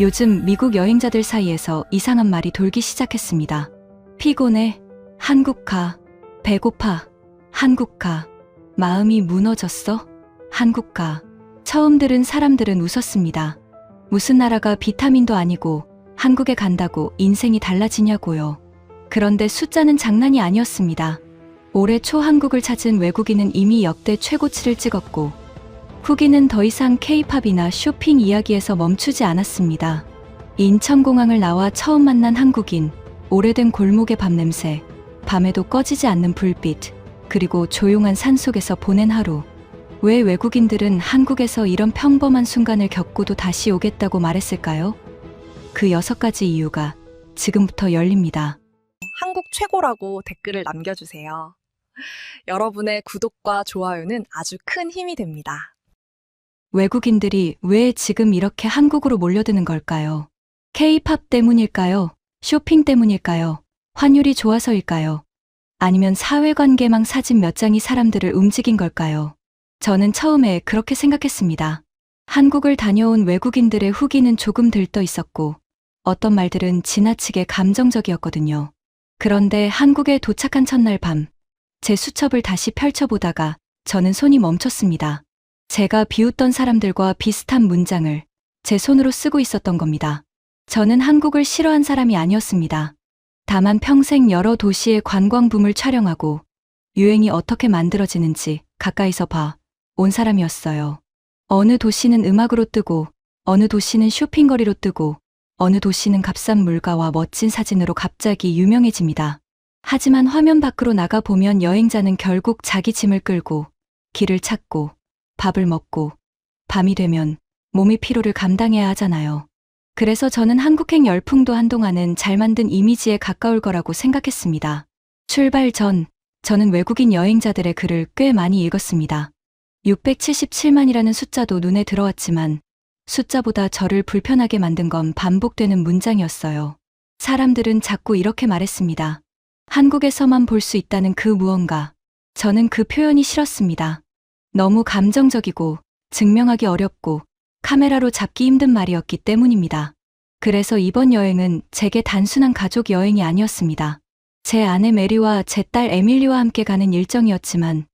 요즘 미국 여행자들 사이에서 이상한 말이 돌기 시작했습니다. 피곤해, 한국 가, 배고파, 한국 가, 마음이 무너졌어, 한국 가. 처음 들은 사람들은 웃었습니다. 무슨 나라가 비타민도 아니고 한국에 간다고 인생이 달라지냐고요. 그런데 숫자는 장난이 아니었습니다. 올해 초 한국을 찾은 외국인은 이미 역대 최고치를 찍었고 후기는 더 이상 K-팝이나 쇼핑 이야기에서 멈추지 않았습니다. 인천공항을 나와 처음 만난 한국인, 오래된 골목의 밤냄새, 밤에도 꺼지지 않는 불빛, 그리고 조용한 산속에서 보낸 하루. 왜 외국인들은 한국에서 이런 평범한 순간을 겪고도 다시 오겠다고 말했을까요? 그 6가지 이유가 지금부터 열립니다. 한국 최고라고 댓글을 남겨주세요. 여러분의 구독과 좋아요는 아주 큰 힘이 됩니다. 외국인들이 왜 지금 이렇게 한국으로 몰려드는 걸까요? K-팝 때문일까요? 쇼핑 때문일까요? 환율이 좋아서일까요? 아니면 사회관계망 사진 몇 장이 사람들을 움직인 걸까요? 저는 처음에 그렇게 생각했습니다. 한국을 다녀온 외국인들의 후기는 조금 들떠 있었고 어떤 말들은 지나치게 감정적이었거든요. 그런데 한국에 도착한 첫날 밤, 제 수첩을 다시 펼쳐보다가 저는 손이 멈췄습니다. 제가 비웃던 사람들과 비슷한 문장을 제 손으로 쓰고 있었던 겁니다. 저는 한국을 싫어한 사람이 아니었습니다. 다만 평생 여러 도시의 관광붐을 촬영하고 유행이 어떻게 만들어지는지 가까이서 온 사람이었어요. 어느 도시는 음악으로 뜨고, 어느 도시는 쇼핑거리로 뜨고, 어느 도시는 값싼 물가와 멋진 사진으로 갑자기 유명해집니다. 하지만 화면 밖으로 나가보면 여행자는 결국 자기 짐을 끌고 길을 찾고 밥을 먹고 밤이 되면 몸의 피로를 감당해야 하잖아요. 그래서 저는 한국행 열풍도 한동안은 잘 만든 이미지에 가까울 거라고 생각했습니다. 출발 전 저는 외국인 여행자들의 글을 꽤 많이 읽었습니다. 677만이라는 숫자도 눈에 들어왔지만 숫자보다 저를 불편하게 만든 건 반복되는 문장이었어요. 사람들은 자꾸 이렇게 말했습니다. 한국에서만 볼 수 있다는 그 무언가. 저는 그 표현이 싫었습니다. 너무 감정적이고 증명하기 어렵고 카메라로 잡기 힘든 말이었기 때문입니다. 그래서 이번 여행은 제게 단순한 가족 여행이 아니었습니다. 제 아내 메리와 제 딸 에밀리와 함께 가는 일정이었지만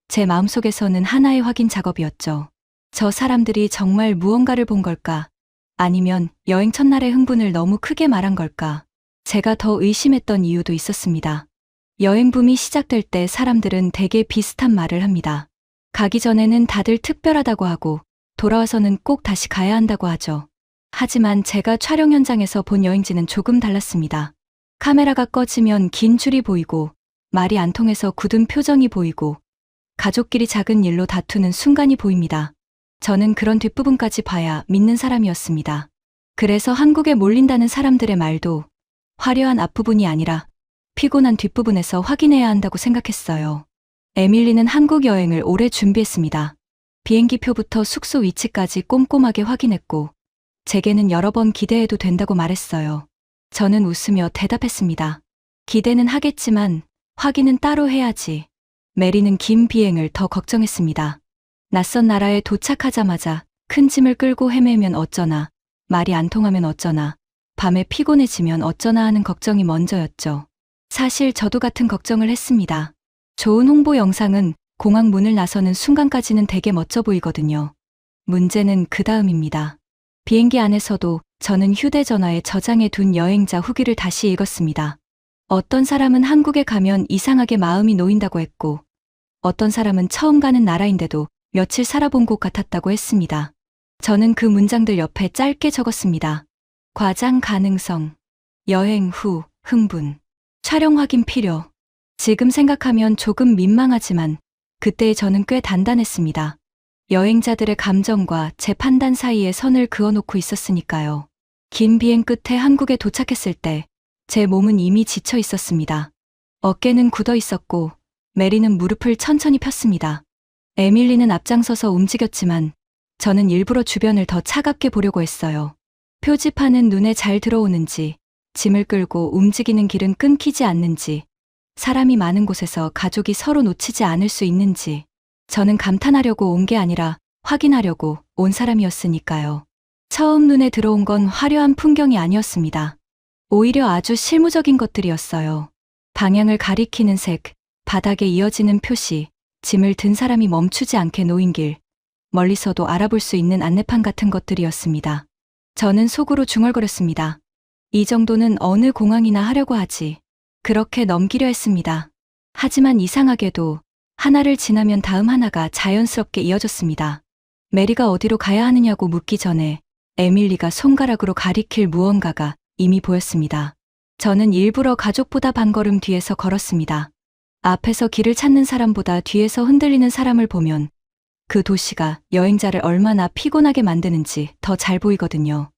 제 마음속에서는 하나의 확인 작업이었죠. 저 사람들이 정말 무언가를 본 걸까? 아니면 여행 첫날의 흥분을 너무 크게 말한 걸까? 제가 더 의심했던 이유도 있었습니다. 여행 붐이 시작될 때 사람들은 대개 비슷한 말을 합니다. 가기 전에는 다들 특별하다고 하고 돌아와서는 꼭 다시 가야 한다고 하죠. 하지만 제가 촬영 현장에서 본 여행지는 조금 달랐습니다. 카메라가 꺼지면 긴 줄이 보이고 말이 안 통해서 굳은 표정이 보이고 가족끼리 작은 일로 다투는 순간이 보입니다. 저는 그런 뒷부분까지 봐야 믿는 사람이었습니다. 그래서 한국에 몰린다는 사람들의 말도 화려한 앞부분이 아니라 피곤한 뒷부분에서 확인해야 한다고 생각했어요. 에밀리는 한국 여행을 오래 준비했습니다. 비행기표부터 숙소 위치까지 꼼꼼하게 확인했고 제게는 여러 번 기대해도 된다고 말했어요. 저는 웃으며 대답했습니다. 기대는 하겠지만 확인은 따로 해야지. 메리는 긴 비행을 더 걱정했습니다. 낯선 나라에 도착하자마자 큰 짐을 끌고 헤매면 어쩌나, 말이 안 통하면 어쩌나, 밤에 피곤해지면 어쩌나 하는 걱정이 먼저였죠. 사실 저도 같은 걱정을 했습니다. 좋은 홍보 영상은 공항 문을 나서는 순간까지는 되게 멋져 보이거든요. 문제는 그 다음입니다. 비행기 안에서도 저는 휴대전화에 저장해 둔 여행자 후기를 다시 읽었습니다. 어떤 사람은 한국에 가면 이상하게 마음이 놓인다고 했고, 어떤 사람은 처음 가는 나라인데도 며칠 살아본 곳 같았다고 했습니다. 저는 그 문장들 옆에 짧게 적었습니다. 과장 가능성, 여행 후 흥분, 촬영 확인 필요. 지금 생각하면 조금 민망하지만 그때의 저는 꽤 단단했습니다. 여행자들의 감정과 제 판단 사이에 선을 그어놓고 있었으니까요. 긴 비행 끝에 한국에 도착했을 때 제 몸은 이미 지쳐 있었습니다. 어깨는 굳어 있었고 메리는 무릎을 천천히 폈습니다. 에밀리는 앞장서서 움직였지만 저는 일부러 주변을 더 차갑게 보려고 했어요. 표지판은 눈에 잘 들어오는지, 짐을 끌고 움직이는 길은 끊기지 않는지, 사람이 많은 곳에서 가족이 서로 놓치지 않을 수 있는지, 저는 감탄하려고 온 게 아니라 확인하려고 온 사람이었으니까요. 처음 눈에 들어온 건 화려한 풍경이 아니었습니다. 오히려 아주 실무적인 것들이었어요. 방향을 가리키는 색, 바닥에 이어지는 표시, 짐을 든 사람이 멈추지 않게 놓인 길, 멀리서도 알아볼 수 있는 안내판 같은 것들이었습니다. 저는 속으로 중얼거렸습니다. 이 정도는 어느 공항이나 하려고 하지. 그렇게 넘기려 했습니다. 하지만 이상하게도 하나를 지나면 다음 하나가 자연스럽게 이어졌습니다. 메리가 어디로 가야 하느냐고 묻기 전에 에밀리가 손가락으로 가리킬 무언가가 이미 보였습니다. 저는 일부러 가족보다 반걸음 뒤에서 걸었습니다. 앞에서 길을 찾는 사람보다 뒤에서 흔들리는 사람을 보면 그 도시가 여행자를 얼마나 피곤하게 만드는지 더 잘 보이거든요.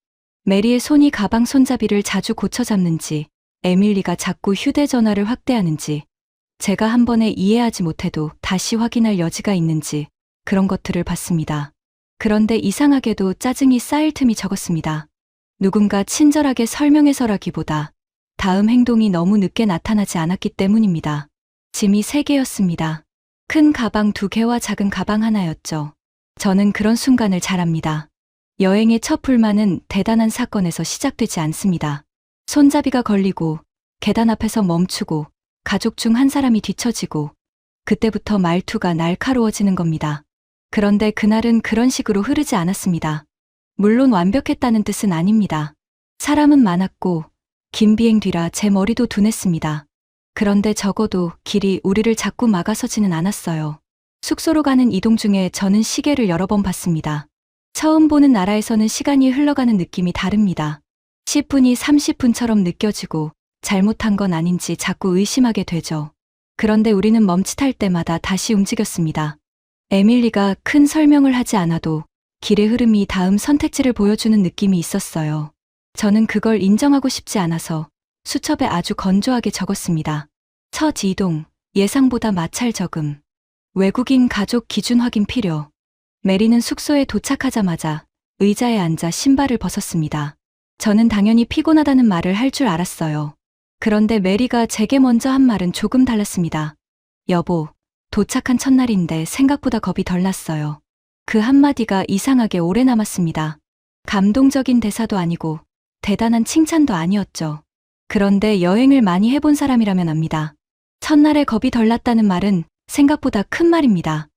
메리의 손이 가방 손잡이를 자주 고쳐 잡는지, 에밀리가 자꾸 휴대전화를 확대하는지, 제가 한 번에 이해하지 못해도 다시 확인할 여지가 있는지 그런 것들을 봤습니다. 그런데 이상하게도 짜증이 쌓일 틈이 적었습니다. 누군가 친절하게 설명해서라기보다 다음 행동이 너무 늦게 나타나지 않았기 때문입니다. 짐이 3개였습니다. 큰 가방 2개와 작은 가방 하나였죠. 저는 그런 순간을 잘 압니다. 여행의 첫 불만은 대단한 사건에서 시작되지 않습니다. 손잡이가 걸리고 계단 앞에서 멈추고 가족 중 한 사람이 뒤처지고 그때부터 말투가 날카로워지는 겁니다. 그런데 그날은 그런 식으로 흐르지 않았습니다. 물론 완벽했다는 뜻은 아닙니다. 사람은 많았고 긴 비행 뒤라 제 머리도 둔했습니다. 그런데 적어도 길이 우리를 자꾸 막아서지는 않았어요. 숙소로 가는 이동 중에 저는 시계를 여러 번 봤습니다. 처음 보는 나라에서는 시간이 흘러가는 느낌이 다릅니다. 10분이 30분처럼 느껴지고 잘못한 건 아닌지 자꾸 의심하게 되죠. 그런데 우리는 멈칫할 때마다 다시 움직였습니다. 에밀리가 큰 설명을 하지 않아도 길의 흐름이 다음 선택지를 보여주는 느낌이 있었어요. 저는 그걸 인정하고 싶지 않아서 수첩에 아주 건조하게 적었습니다. 첫 이동, 예상보다 마찰 적음. 외국인 가족 기준 확인 필요. 메리는 숙소에 도착하자마자 의자에 앉아 신발을 벗었습니다. 저는 당연히 피곤하다는 말을 할 줄 알았어요. 그런데 메리가 제게 먼저 한 말은 조금 달랐습니다. 여보, 도착한 첫날인데 생각보다 겁이 덜 났어요. 그 한마디가 이상하게 오래 남았습니다. 감동적인 대사도 아니고 대단한 칭찬도 아니었죠. 그런데 여행을 많이 해본 사람이라면 압니다. 첫날에 겁이 덜 났다는 말은 생각보다 큰 말입니다.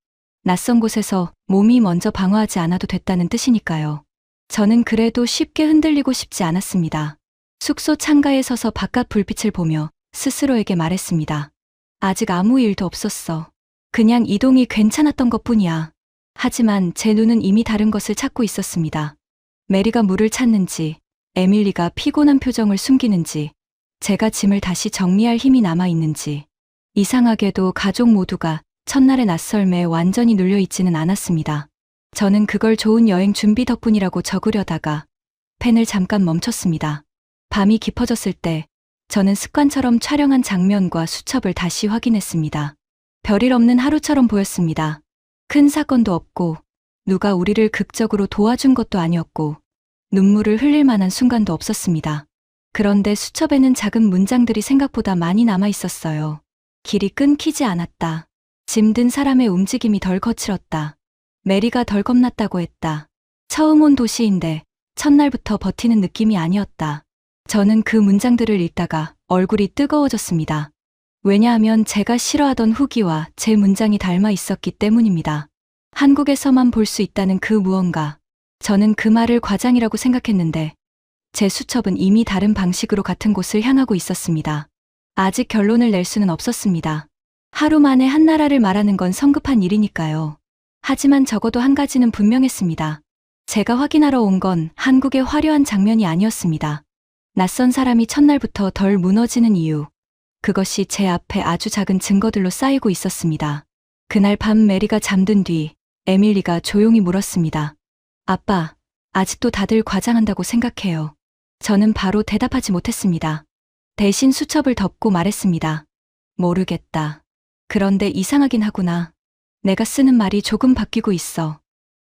낯선 곳에서 몸이 먼저 방어하지 않아도 됐다는 뜻이니까요. 저는 그래도 쉽게 흔들리고 싶지 않았습니다. 숙소 창가에 서서 바깥 불빛을 보며 스스로에게 말했습니다. 아직 아무 일도 없었어. 그냥 이동이 괜찮았던 것뿐이야. 하지만 제 눈은 이미 다른 것을 찾고 있었습니다. 메리가 물을 찾는지, 에밀리가 피곤한 표정을 숨기는지, 제가 짐을 다시 정리할 힘이 남아있는지. 이상하게도 가족 모두가 첫날의 낯설매 완전히 눌려있지는 않았습니다. 저는 그걸 좋은 여행 준비 덕분이라고 적으려다가 펜을 잠깐 멈췄습니다. 밤이 깊어졌을 때 저는 습관처럼 촬영한 장면과 수첩을 다시 확인했습니다. 별일 없는 하루처럼 보였습니다. 큰 사건도 없고 누가 우리를 극적으로 도와준 것도 아니었고 눈물을 흘릴 만한 순간도 없었습니다. 그런데 수첩에는 작은 문장들이 생각보다 많이 남아 있었어요. 길이 끊기지 않았다. 짐든 사람의 움직임이 덜 거칠었다. 메리가 덜 겁났다고 했다. 처음 온 도시인데 첫날부터 버티는 느낌이 아니었다. 저는 그 문장들을 읽다가 얼굴이 뜨거워졌습니다. 왜냐하면 제가 싫어하던 후기와 제 문장이 닮아 있었기 때문입니다. 한국에서만 볼 수 있다는 그 무언가. 저는 그 말을 과장이라고 생각했는데 제 수첩은 이미 다른 방식으로 같은 곳을 향하고 있었습니다. 아직 결론을 낼 수는 없었습니다. 하루 만에 한 나라를 말하는 건 성급한 일이니까요. 하지만 적어도 한 가지는 분명했습니다. 제가 확인하러 온 건 한국의 화려한 장면이 아니었습니다. 낯선 사람이 첫날부터 덜 무너지는 이유. 그것이 제 앞에 아주 작은 증거들로 쌓이고 있었습니다. 그날 밤 메리가 잠든 뒤 에밀리가 조용히 물었습니다. 아빠, 아직도 다들 과장한다고 생각해요. 저는 바로 대답하지 못했습니다. 대신 수첩을 덮고 말했습니다. 모르겠다. 그런데 이상하긴 하구나. 내가 쓰는 말이 조금 바뀌고 있어.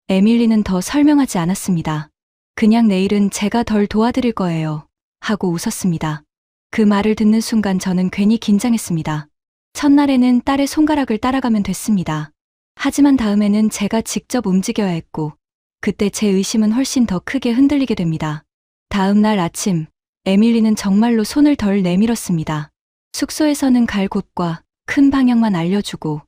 에밀리는 더 설명하지 않았습니다. 그냥 내일은 제가 덜 도와드릴 거예요. 하고 웃었습니다. 그 말을 듣는 순간 저는 괜히 긴장했습니다. 첫날에는 딸의 손가락을 따라가면 됐습니다. 하지만 다음에는 제가 직접 움직여야 했고 그때 제 의심은 훨씬 더 크게 흔들리게 됩니다. 다음 날 아침, 에밀리는 정말로 손을 덜 내밀었습니다. 숙소에서는 갈 곳과 큰 방향만 알려주고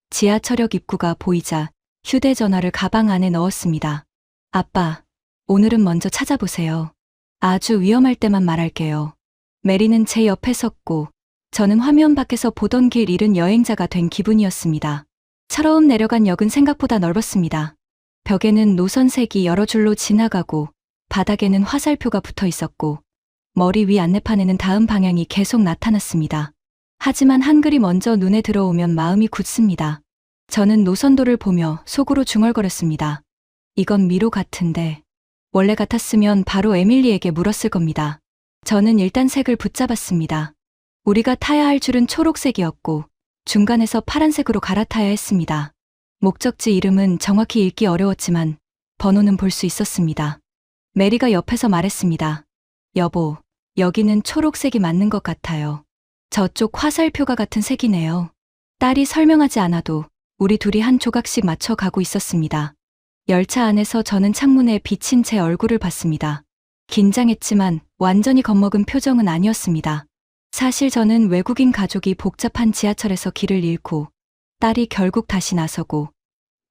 지하철역 입구가 보이자 휴대전화를 가방 안에 넣었습니다. 아빠, 오늘은 먼저 찾아보세요. 아주 위험할 때만 말할게요. 메리는 제 옆에 섰고 저는 화면 밖에서 보던 길 잃은 여행자가 된 기분이었습니다. 철어음 내려간 역은 생각보다 넓었습니다. 벽에는 노선색이 여러 줄로 지나가고 바닥에는 화살표가 붙어 있었고 머리 위 안내판에는 다음 방향이 계속 나타났습니다. 하지만 한글이 먼저 눈에 들어오면 마음이 굳습니다. 저는 노선도를 보며 속으로 중얼거렸습니다. 이건 미로 같은데. 원래 같았으면 바로 에밀리에게 물었을 겁니다. 저는 일단 색을 붙잡았습니다. 우리가 타야 할 줄은 초록색이었고 중간에서 파란색으로 갈아타야 했습니다. 목적지 이름은 정확히 읽기 어려웠지만 번호는 볼 수 있었습니다. 메리가 옆에서 말했습니다. 여보, 여기는 초록색이 맞는 것 같아요. 저쪽 화살표가 같은 색이네요. 딸이 설명하지 않아도 우리 둘이 한 조각씩 맞춰 가고 있었습니다. 열차 안에서 저는 창문에 비친 제 얼굴을 봤습니다. 긴장했지만 완전히 겁먹은 표정은 아니었습니다. 사실 저는 외국인 가족이 복잡한 지하철에서 길을 잃고 딸이 결국 다시 나서고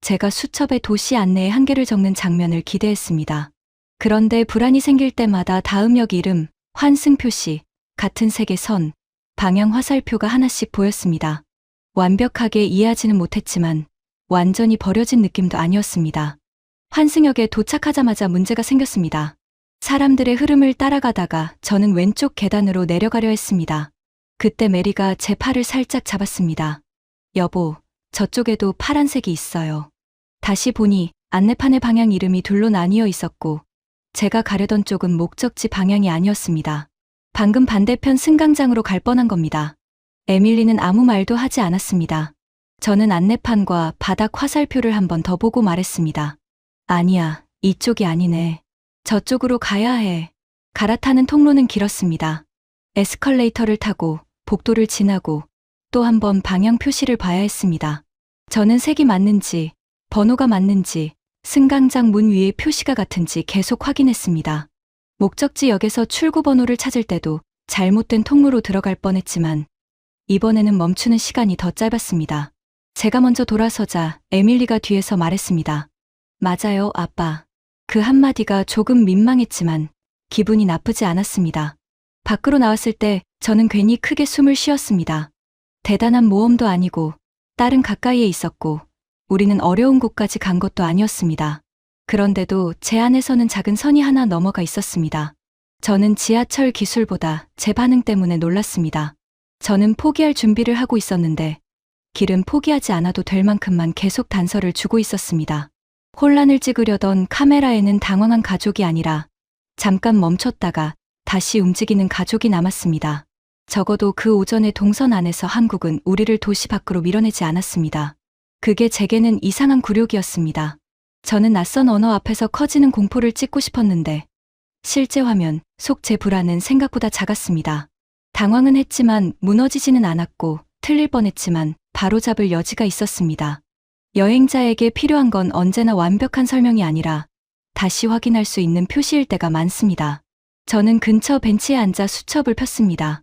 제가 수첩에 도시 안내의 한계를 적는 장면을 기대했습니다. 그런데 불안이 생길 때마다 다음 역 이름, 환승 표시, 같은 색의 선, 방향 화살표가 하나씩 보였습니다. 완벽하게 이해하지는 못했지만 완전히 버려진 느낌도 아니었습니다. 환승역에 도착하자마자 문제가 생겼습니다. 사람들의 흐름을 따라가다가 저는 왼쪽 계단으로 내려가려 했습니다. 그때 메리가 제 팔을 살짝 잡았습니다. 여보, 저쪽에도 파란색이 있어요. 다시 보니 안내판의 방향 이름이 둘로 나뉘어 있었고 제가 가려던 쪽은 목적지 방향이 아니었습니다. 방금 반대편 승강장으로 갈 뻔한 겁니다. 에밀리는 아무 말도 하지 않았습니다. 저는 안내판과 바닥 화살표를 한 번 더 보고 말했습니다. 아니야, 이쪽이 아니네. 저쪽으로 가야 해. 갈아타는 통로는 길었습니다. 에스컬레이터를 타고 복도를 지나고 또 한 번 방향 표시를 봐야 했습니다. 저는 색이 맞는지, 번호가 맞는지, 승강장 문 위에 표시가 같은지 계속 확인했습니다. 목적지 역에서 출구 번호를 찾을 때도 잘못된 통로로 들어갈 뻔했지만 이번에는 멈추는 시간이 더 짧았습니다. 제가 먼저 돌아서자 에밀리가 뒤에서 말했습니다. 맞아요, 아빠. 그 한마디가 조금 민망했지만 기분이 나쁘지 않았습니다. 밖으로 나왔을 때 저는 괜히 크게 숨을 쉬었습니다. 대단한 모험도 아니고 딸은 가까이에 있었고 우리는 어려운 곳까지 간 것도 아니었습니다. 그런데도 제 안에서는 작은 선이 하나 넘어가 있었습니다. 저는 지하철 기술보다 제 반응 때문에 놀랐습니다. 저는 포기할 준비를 하고 있었는데 길은 포기하지 않아도 될 만큼만 계속 단서를 주고 있었습니다. 혼란을 찍으려던 카메라에는 당황한 가족이 아니라 잠깐 멈췄다가 다시 움직이는 가족이 남았습니다. 적어도 그 오전의 동선 안에서 한국은 우리를 도시 밖으로 밀어내지 않았습니다. 그게 제게는 이상한 굴욕이었습니다. 저는 낯선 언어 앞에서 커지는 공포를 찍고 싶었는데 실제 화면 속 제 불안은 생각보다 작았습니다. 당황은 했지만 무너지지는 않았고 틀릴 뻔했지만 바로잡을 여지가 있었습니다. 여행자에게 필요한 건 언제나 완벽한 설명이 아니라 다시 확인할 수 있는 표시일 때가 많습니다. 저는 근처 벤치에 앉아 수첩을 폈습니다.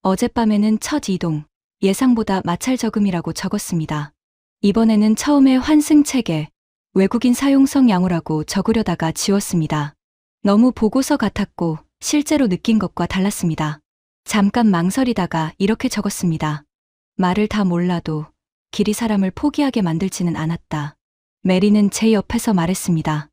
어젯밤에는 첫 이동, 예상보다 마찰 저금이라고 적었습니다. 이번에는 처음에 환승 체계, 외국인 사용성 양호라고 적으려다가 지웠습니다. 너무 보고서 같았고 실제로 느낀 것과 달랐습니다. 잠깐 망설이다가 이렇게 적었습니다. 말을 다 몰라도 길이 사람을 포기하게 만들지는 않았다. 메리는 제 옆에서 말했습니다.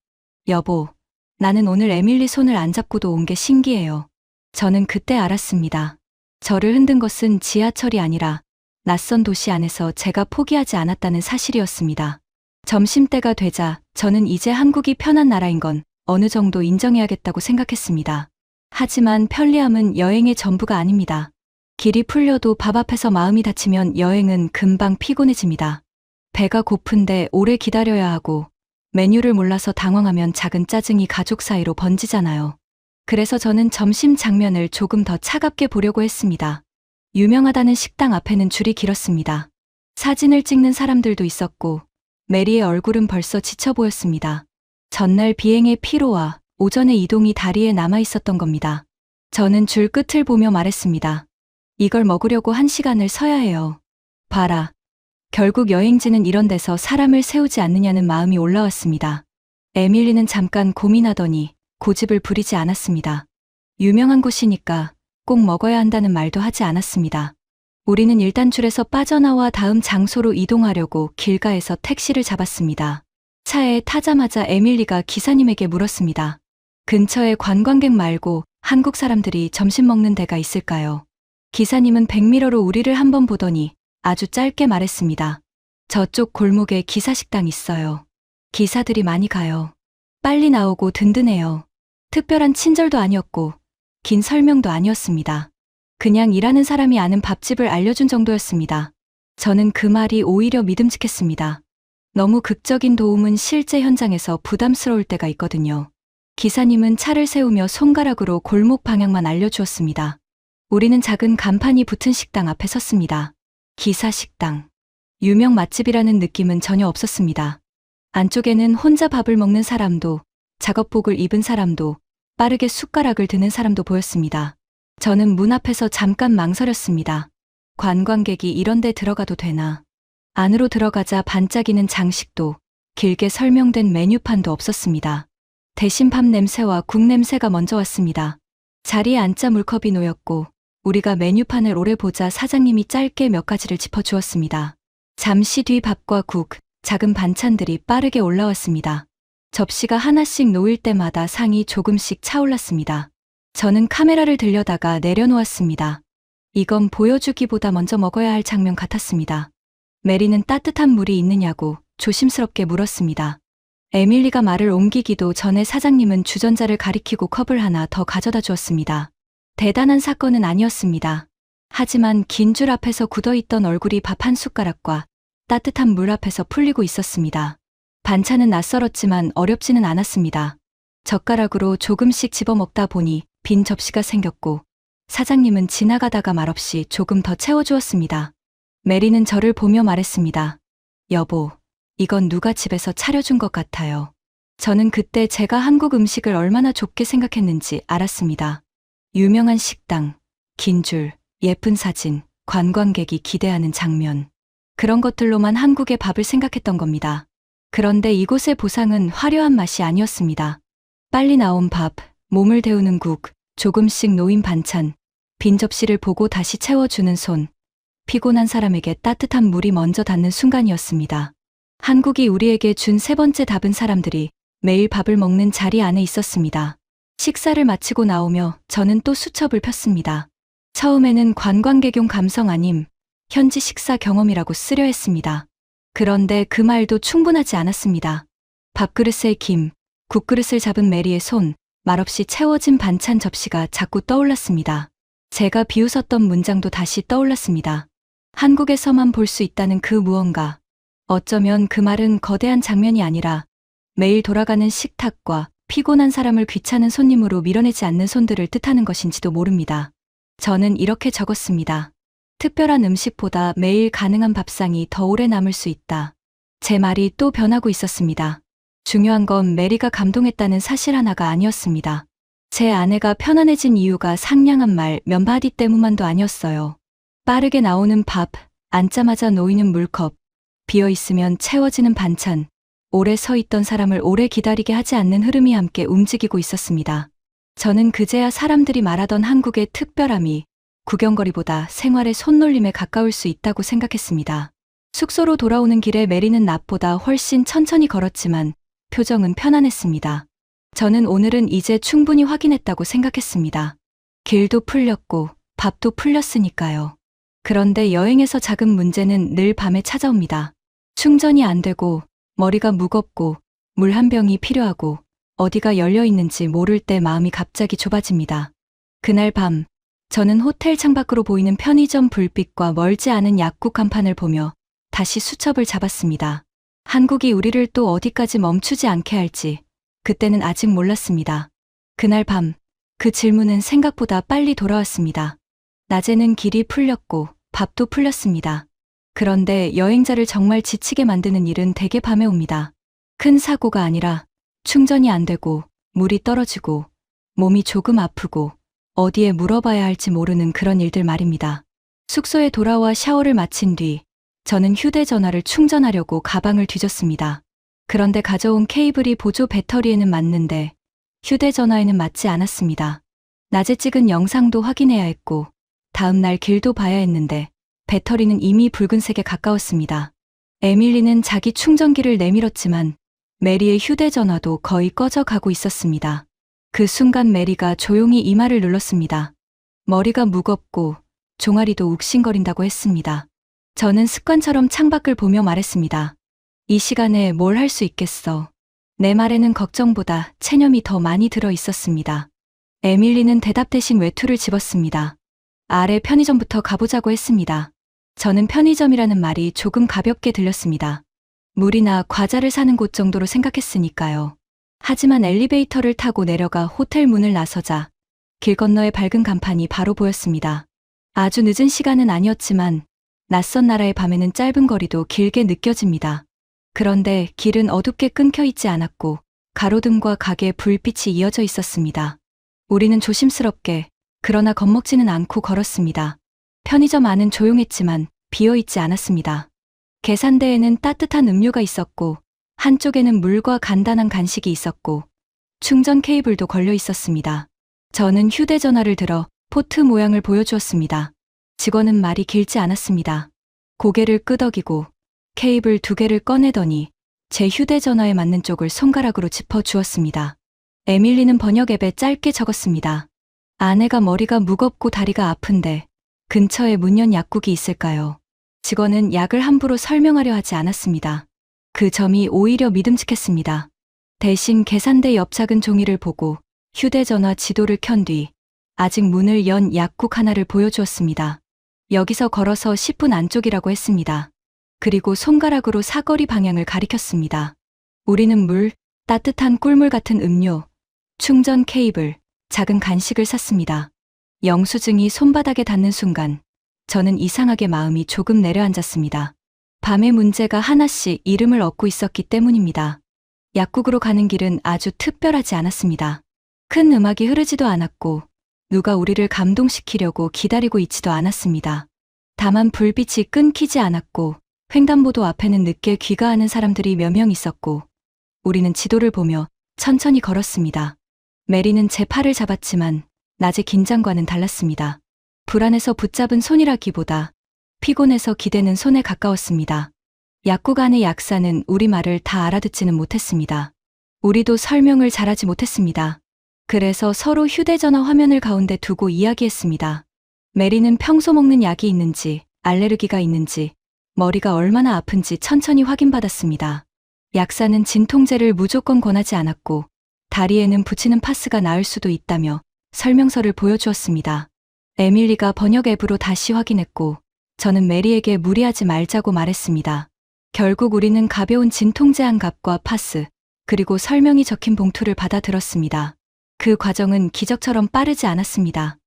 여보, 나는 오늘 에밀리 손을 안 잡고도 온 게 신기해요. 저는 그때 알았습니다. 저를 흔든 것은 지하철이 아니라 낯선 도시 안에서 제가 포기하지 않았다는 사실이었습니다. 점심때가 되자 저는 이제 한국이 편한 나라인 건 어느 정도 인정해야겠다고 생각했습니다. 하지만 편리함은 여행의 전부가 아닙니다. 길이 풀려도 밥 앞에서 마음이 다치면 여행은 금방 피곤해집니다. 배가 고픈데 오래 기다려야 하고 메뉴를 몰라서 당황하면 작은 짜증이 가족 사이로 번지잖아요. 그래서 저는 점심 장면을 조금 더 차갑게 보려고 했습니다. 유명하다는 식당 앞에는 줄이 길었습니다. 사진을 찍는 사람들도 있었고 메리의 얼굴은 벌써 지쳐 보였습니다. 전날 비행의 피로와 오전의 이동이 다리에 남아 있었던 겁니다. 저는 줄 끝을 보며 말했습니다. 이걸 먹으려고 1시간을 서야 해요. 봐라. 결국 여행지는 이런 데서 사람을 세우지 않느냐는 마음이 올라왔습니다. 에밀리는 잠깐 고민하더니 고집을 부리지 않았습니다. 유명한 곳이니까 꼭 먹어야 한다는 말도 하지 않았습니다. 우리는 일단 줄에서 빠져나와 다음 장소로 이동하려고 길가에서 택시를 잡았습니다. 차에 타자마자 에밀리가 기사님에게 물었습니다. 근처에 관광객 말고 한국 사람들이 점심 먹는 데가 있을까요? 기사님은 백미러로 우리를 한번 보더니 아주 짧게 말했습니다. 저쪽 골목에 기사식당 있어요. 기사들이 많이 가요. 빨리 나오고 든든해요. 특별한 친절도 아니었고 긴 설명도 아니었습니다. 그냥 일하는 사람이 아는 밥집을 알려준 정도였습니다. 저는 그 말이 오히려 믿음직했습니다. 너무 극적인 도움은 실제 현장에서 부담스러울 때가 있거든요. 기사님은 차를 세우며 손가락으로 골목 방향만 알려주었습니다. 우리는 작은 간판이 붙은 식당 앞에 섰습니다. 기사식당. 유명 맛집이라는 느낌은 전혀 없었습니다. 안쪽에는 혼자 밥을 먹는 사람도, 작업복을 입은 사람도, 빠르게 숟가락을 드는 사람도 보였습니다. 저는 문 앞에서 잠깐 망설였습니다. 관광객이 이런 데 들어가도 되나? 안으로 들어가자 반짝이는 장식도, 길게 설명된 메뉴판도 없었습니다. 대신 밥 냄새와 국 냄새가 먼저 왔습니다. 자리에 앉자 물컵이 놓였고 우리가 메뉴판을 오래 보자 사장님이 짧게 몇 가지를 짚어주었습니다. 잠시 뒤 밥과 국, 작은 반찬들이 빠르게 올라왔습니다. 접시가 하나씩 놓일 때마다 상이 조금씩 차올랐습니다. 저는 카메라를 들여다가 내려놓았습니다. 이건 보여주기보다 먼저 먹어야 할 장면 같았습니다. 메리는 따뜻한 물이 있느냐고 조심스럽게 물었습니다. 에밀리가 말을 옮기기도 전에 사장님은 주전자를 가리키고 컵을 하나 더 가져다 주었습니다. 대단한 사건은 아니었습니다. 하지만 긴 줄 앞에서 굳어있던 얼굴이 밥 한 숟가락과 따뜻한 물 앞에서 풀리고 있었습니다. 반찬은 낯설었지만 어렵지는 않았습니다. 젓가락으로 조금씩 집어먹다 보니 빈 접시가 생겼고 사장님은 지나가다가 말없이 조금 더 채워주었습니다. 메리는 저를 보며 말했습니다. 여보, 이건 누가 집에서 차려준 것 같아요. 저는 그때 제가 한국 음식을 얼마나 좁게 생각했는지 알았습니다. 유명한 식당, 긴 줄, 예쁜 사진, 관광객이 기대하는 장면. 그런 것들로만 한국의 밥을 생각했던 겁니다. 그런데 이곳의 보상은 화려한 맛이 아니었습니다. 빨리 나온 밥, 몸을 데우는 국, 조금씩 놓인 반찬, 빈 접시를 보고 다시 채워주는 손. 피곤한 사람에게 따뜻한 물이 먼저 닿는 순간이었습니다. 한국이 우리에게 준 세 번째 답은 사람들이 매일 밥을 먹는 자리 안에 있었습니다. 식사를 마치고 나오며 저는 또 수첩을 폈습니다. 처음에는 관광객용 감성 아님, 현지 식사 경험이라고 쓰려 했습니다. 그런데 그 말도 충분하지 않았습니다. 밥그릇에 김, 국그릇을 잡은 메리의 손, 말없이 채워진 반찬 접시가 자꾸 떠올랐습니다. 제가 비웃었던 문장도 다시 떠올랐습니다. 한국에서만 볼 수 있다는 그 무언가. 어쩌면 그 말은 거대한 장면이 아니라 매일 돌아가는 식탁과 피곤한 사람을 귀찮은 손님으로 밀어내지 않는 손들을 뜻하는 것인지도 모릅니다. 저는 이렇게 적었습니다. 특별한 음식보다 매일 가능한 밥상이 더 오래 남을 수 있다. 제 말이 또 변하고 있었습니다. 중요한 건 메리가 감동했다는 사실 하나가 아니었습니다. 제 아내가 편안해진 이유가 상냥한 말 몇 마디 때문만도 아니었어요. 빠르게 나오는 밥, 앉자마자 놓이는 물컵, 비어있으면 채워지는 반찬, 오래 서 있던 사람을 오래 기다리게 하지 않는 흐름이 함께 움직이고 있었습니다. 저는 그제야 사람들이 말하던 한국의 특별함이 구경거리보다 생활의 손놀림에 가까울 수 있다고 생각했습니다. 숙소로 돌아오는 길에 메리는 낮보다 훨씬 천천히 걸었지만 표정은 편안했습니다. 저는 오늘은 이제 충분히 확인했다고 생각했습니다. 길도 풀렸고 밥도 풀렸으니까요. 그런데 여행에서 작은 문제는 늘 밤에 찾아옵니다. 충전이 안 되고 머리가 무겁고 물 한 병이 필요하고 어디가 열려 있는지 모를 때 마음이 갑자기 좁아집니다. 그날 밤 저는 호텔 창밖으로 보이는 편의점 불빛과 멀지 않은 약국 간판을 보며 다시 수첩을 잡았습니다. 한국이 우리를 또 어디까지 멈추지 않게 할지 그때는 아직 몰랐습니다. 그날 밤 그 질문은 생각보다 빨리 돌아왔습니다. 낮에는 길이 풀렸고 밥도 풀렸습니다. 그런데 여행자를 정말 지치게 만드는 일은 대개 밤에 옵니다. 큰 사고가 아니라 충전이 안 되고 물이 떨어지고 몸이 조금 아프고 어디에 물어봐야 할지 모르는 그런 일들 말입니다. 숙소에 돌아와 샤워를 마친 뒤 저는 휴대전화를 충전하려고 가방을 뒤졌습니다. 그런데 가져온 케이블이 보조 배터리에는 맞는데 휴대전화에는 맞지 않았습니다. 낮에 찍은 영상도 확인해야 했고 다음날 길도 봐야 했는데 배터리는 이미 붉은색에 가까웠습니다. 에밀리는 자기 충전기를 내밀었지만 메리의 휴대전화도 거의 꺼져가고 있었습니다. 그 순간 메리가 조용히 이마를 눌렀습니다. 머리가 무겁고 종아리도 욱신거린다고 했습니다. 저는 습관처럼 창밖을 보며 말했습니다. 이 시간에 뭘 할 수 있겠어. 내 말에는 걱정보다 체념이 더 많이 들어 있었습니다. 에밀리는 대답 대신 외투를 집었습니다. 아래 편의점부터 가보자고 했습니다. 저는 편의점이라는 말이 조금 가볍게 들렸습니다. 물이나 과자를 사는 곳 정도로 생각했으니까요. 하지만 엘리베이터를 타고 내려가 호텔 문을 나서자 길 건너에 밝은 간판이 바로 보였습니다. 아주 늦은 시간은 아니었지만 낯선 나라의 밤에는 짧은 거리도 길게 느껴집니다. 그런데 길은 어둡게 끊겨 있지 않았고 가로등과 가게 불빛이 이어져 있었습니다. 우리는 조심스럽게 그러나 겁먹지는 않고 걸었습니다. 편의점 안은 조용했지만 비어있지 않았습니다. 계산대에는 따뜻한 음료가 있었고 한쪽에는 물과 간단한 간식이 있었고 충전 케이블도 걸려 있었습니다. 저는 휴대전화를 들어 포트 모양을 보여주었습니다. 직원은 말이 길지 않았습니다. 고개를 끄덕이고 케이블 2개를 꺼내더니 제 휴대전화에 맞는 쪽을 손가락으로 짚어주었습니다. 에밀리는 번역 앱에 짧게 적었습니다. 아내가 머리가 무겁고 다리가 아픈데 근처에 문 연 약국이 있을까요? 직원은 약을 함부로 설명하려 하지 않았습니다. 그 점이 오히려 믿음직했습니다. 대신 계산대 옆 작은 종이를 보고 휴대전화 지도를 켠 뒤 아직 문을 연 약국 하나를 보여주었습니다. 여기서 걸어서 10분 안쪽이라고 했습니다. 그리고 손가락으로 사거리 방향을 가리켰습니다. 우리는 물, 따뜻한 꿀물 같은 음료, 충전 케이블, 작은 간식을 샀습니다. 영수증이 손바닥에 닿는 순간 저는 이상하게 마음이 조금 내려앉았습니다. 밤의 문제가 하나씩 이름을 얻고 있었기 때문입니다. 약국으로 가는 길은 아주 특별하지 않았습니다. 큰 음악이 흐르지도 않았고 누가 우리를 감동시키려고 기다리고 있지도 않았습니다. 다만 불빛이 끊기지 않았고 횡단보도 앞에는 늦게 귀가하는 사람들이 몇 명 있었고 우리는 지도를 보며 천천히 걸었습니다. 메리는 제 팔을 잡았지만 낮의 긴장과는 달랐습니다. 불안해서 붙잡은 손이라기보다 피곤해서 기대는 손에 가까웠습니다. 약국 안의 약사는 우리 말을 다 알아듣지는 못했습니다. 우리도 설명을 잘하지 못했습니다. 그래서 서로 휴대전화 화면을 가운데 두고 이야기했습니다. 메리는 평소 먹는 약이 있는지, 알레르기가 있는지, 머리가 얼마나 아픈지 천천히 확인받았습니다. 약사는 진통제를 무조건 권하지 않았고 다리에는 붙이는 파스가 나을 수도 있다며 설명서를 보여주었습니다. 에밀리가 번역 앱으로 다시 확인했고 저는 메리에게 무리하지 말자고 말했습니다. 결국 우리는 가벼운 진통제 한 갑과 파스, 그리고 설명이 적힌 봉투를 받아 들었습니다. 그 과정은 기적처럼 빠르지 않았습니다.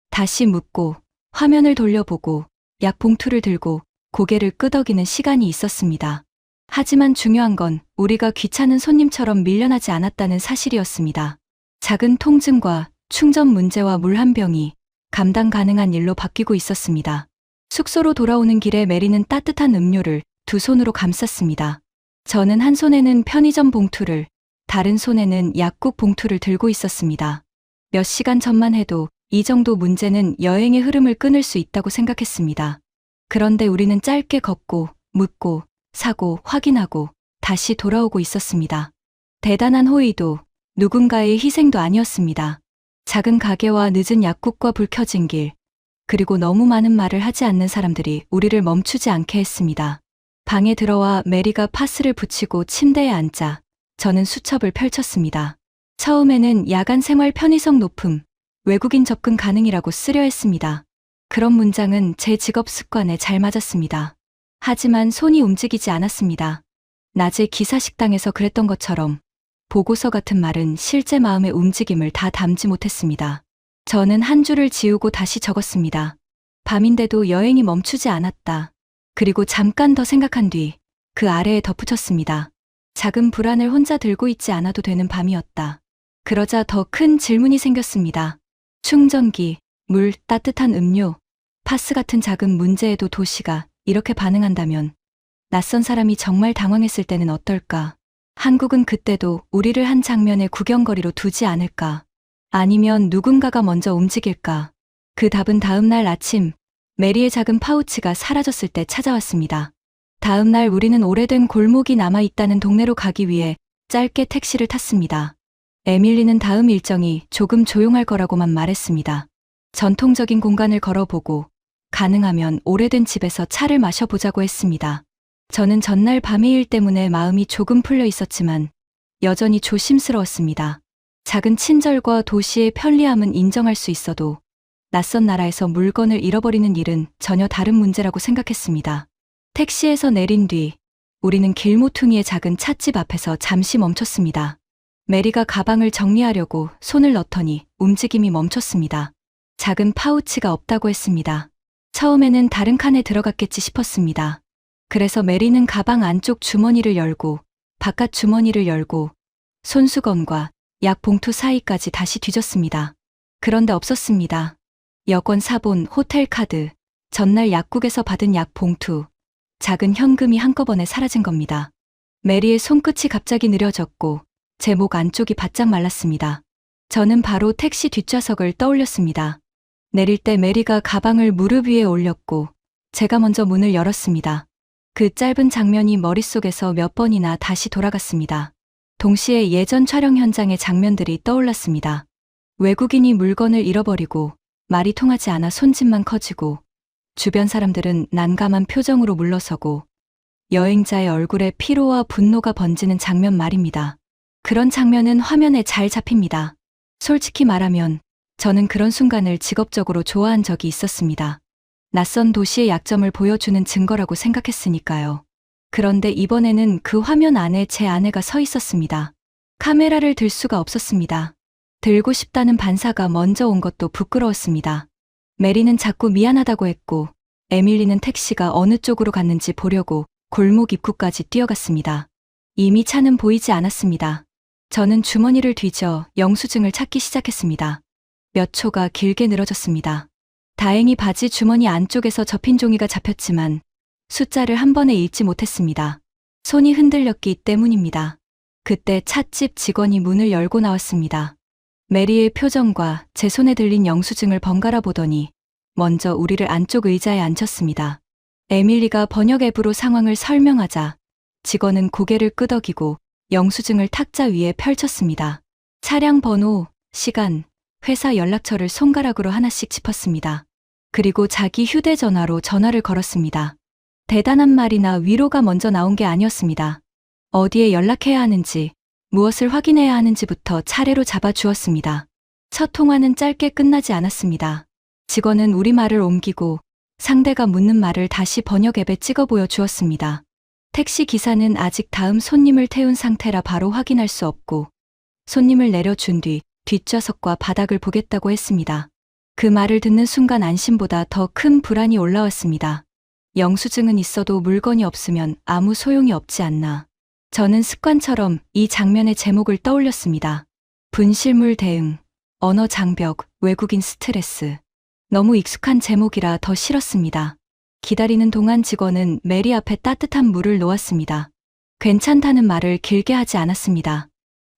다시 묻고 화면을 돌려보고 약 봉투를 들고 고개를 끄덕이는 시간이 있었습니다. 하지만 중요한 건 우리가 귀찮은 손님처럼 밀려나지 않았다는 사실이었습니다. 작은 통증과 충전 문제와 물 한 병이 감당 가능한 일로 바뀌고 있었습니다. 숙소로 돌아오는 길에 메리는 따뜻한 음료를 두 손으로 감쌌습니다. 저는 한 손에는 편의점 봉투를, 다른 손에는 약국 봉투를 들고 있었습니다. 몇 시간 전만 해도 이 정도 문제는 여행의 흐름을 끊을 수 있다고 생각했습니다. 그런데 우리는 짧게 걷고, 묻고, 사고, 확인하고, 다시 돌아오고 있었습니다. 대단한 호의도, 누군가의 희생도 아니었습니다. 작은 가게와 늦은 약국과 불 켜진 길, 그리고 너무 많은 말을 하지 않는 사람들이 우리를 멈추지 않게 했습니다. 방에 들어와 메리가 파스를 붙이고 침대에 앉자 저는 수첩을 펼쳤습니다. 처음에는 야간 생활 편의성 높음, 외국인 접근 가능이라고 쓰려 했습니다. 그런 문장은 제 직업 습관에 잘 맞았습니다. 하지만 손이 움직이지 않았습니다. 낮에 기사 식당에서 그랬던 것처럼 보고서 같은 말은 실제 마음의 움직임을 다 담지 못했습니다. 저는 한 줄을 지우고 다시 적었습니다. 밤인데도 여행이 멈추지 않았다. 그리고 잠깐 더 생각한 뒤 그 아래에 덧붙였습니다. 작은 불안을 혼자 들고 있지 않아도 되는 밤이었다. 그러자 더 큰 질문이 생겼습니다. 충전기, 물, 따뜻한 음료, 파스 같은 작은 문제에도 도시가 이렇게 반응한다면 낯선 사람이 정말 당황했을 때는 어떨까? 한국은 그때도 우리를 한 장면의 구경거리로 두지 않을까? 아니면 누군가가 먼저 움직일까? 그 답은 다음 날 아침, 메리의 작은 파우치가 사라졌을 때 찾아왔습니다. 다음 날 우리는 오래된 골목이 남아있다는 동네로 가기 위해 짧게 택시를 탔습니다. 에밀리는 다음 일정이 조금 조용할 거라고만 말했습니다. 전통적인 공간을 걸어보고 가능하면 오래된 집에서 차를 마셔보자고 했습니다. 저는 전날 밤의 일 때문에 마음이 조금 풀려 있었지만 여전히 조심스러웠습니다. 작은 친절과 도시의 편리함은 인정할 수 있어도 낯선 나라에서 물건을 잃어버리는 일은 전혀 다른 문제라고 생각했습니다. 택시에서 내린 뒤 우리는 길모퉁이의 작은 찻집 앞에서 잠시 멈췄습니다. 메리가 가방을 정리하려고 손을 넣더니 움직임이 멈췄습니다. 작은 파우치가 없다고 했습니다. 처음에는 다른 칸에 들어갔겠지 싶었습니다. 그래서 메리는 가방 안쪽 주머니를 열고 바깥 주머니를 열고 손수건과 약 봉투 사이까지 다시 뒤졌습니다. 그런데 없었습니다. 여권 사본, 호텔 카드, 전날 약국에서 받은 약 봉투, 작은 현금이 한꺼번에 사라진 겁니다. 메리의 손끝이 갑자기 느려졌고 제 목 안쪽이 바짝 말랐습니다. 저는 바로 택시 뒷좌석을 떠올렸습니다. 내릴 때 메리가 가방을 무릎 위에 올렸고 제가 먼저 문을 열었습니다. 그 짧은 장면이 머릿속에서 몇 번이나 다시 돌아갔습니다. 동시에 예전 촬영 현장의 장면들이 떠올랐습니다. 외국인이 물건을 잃어버리고 말이 통하지 않아 손짓만 커지고 주변 사람들은 난감한 표정으로 물러서고 여행자의 얼굴에 피로와 분노가 번지는 장면 말입니다. 그런 장면은 화면에 잘 잡힙니다. 솔직히 말하면 저는 그런 순간을 직업적으로 좋아한 적이 있었습니다. 낯선 도시의 약점을 보여주는 증거라고 생각했으니까요. 그런데 이번에는 그 화면 안에 제 아내가 서 있었습니다. 카메라를 들 수가 없었습니다. 들고 싶다는 반사가 먼저 온 것도 부끄러웠습니다. 메리는 자꾸 미안하다고 했고 에밀리는 택시가 어느 쪽으로 갔는지 보려고 골목 입구까지 뛰어갔습니다. 이미 차는 보이지 않았습니다. 저는 주머니를 뒤져 영수증을 찾기 시작했습니다. 몇 초가 길게 늘어졌습니다. 다행히 바지 주머니 안쪽에서 접힌 종이가 잡혔지만 숫자를 한 번에 읽지 못했습니다. 손이 흔들렸기 때문입니다. 그때 찻집 직원이 문을 열고 나왔습니다. 메리의 표정과 제 손에 들린 영수증을 번갈아 보더니 먼저 우리를 안쪽 의자에 앉혔습니다. 에밀리가 번역 앱으로 상황을 설명하자 직원은 고개를 끄덕이고 영수증을 탁자 위에 펼쳤습니다. 차량 번호, 시간, 회사 연락처를 손가락으로 하나씩 짚었습니다. 그리고 자기 휴대전화로 전화를 걸었습니다. 대단한 말이나 위로가 먼저 나온 게 아니었습니다. 어디에 연락해야 하는지, 무엇을 확인해야 하는지부터 차례로 잡아주었습니다. 첫 통화는 짧게 끝나지 않았습니다. 직원은 우리말을 옮기고 상대가 묻는 말을 다시 번역 앱에 찍어 보여주었습니다. 택시 기사는 아직 다음 손님을 태운 상태라 바로 확인할 수 없고 손님을 내려준 뒤 뒷좌석과 바닥을 보겠다고 했습니다. 그 말을 듣는 순간 안심보다 더 큰 불안이 올라왔습니다. 영수증은 있어도 물건이 없으면 아무 소용이 없지 않나. 저는 습관처럼 이 장면의 제목을 떠올렸습니다. 분실물 대응, 언어 장벽, 외국인 스트레스. 너무 익숙한 제목이라 더 싫었습니다. 기다리는 동안 직원은 메리 앞에 따뜻한 물을 놓았습니다. 괜찮다는 말을 길게 하지 않았습니다.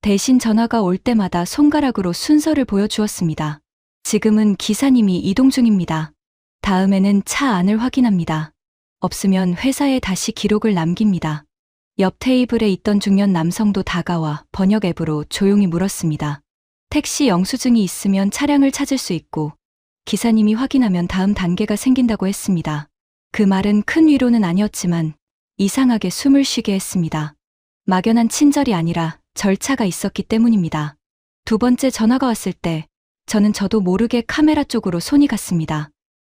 대신 전화가 올 때마다 손가락으로 순서를 보여주었습니다. 지금은 기사님이 이동 중입니다. 다음에는 차 안을 확인합니다. 없으면 회사에 다시 기록을 남깁니다. 옆 테이블에 있던 중년 남성도 다가와 번역 앱으로 조용히 물었습니다. 택시 영수증이 있으면 차량을 찾을 수 있고 기사님이 확인하면 다음 단계가 생긴다고 했습니다. 그 말은 큰 위로는 아니었지만 이상하게 숨을 쉬게 했습니다. 막연한 친절이 아니라 절차가 있었기 때문입니다. 두 번째 전화가 왔을 때 저도 모르게 카메라 쪽으로 손이 갔습니다.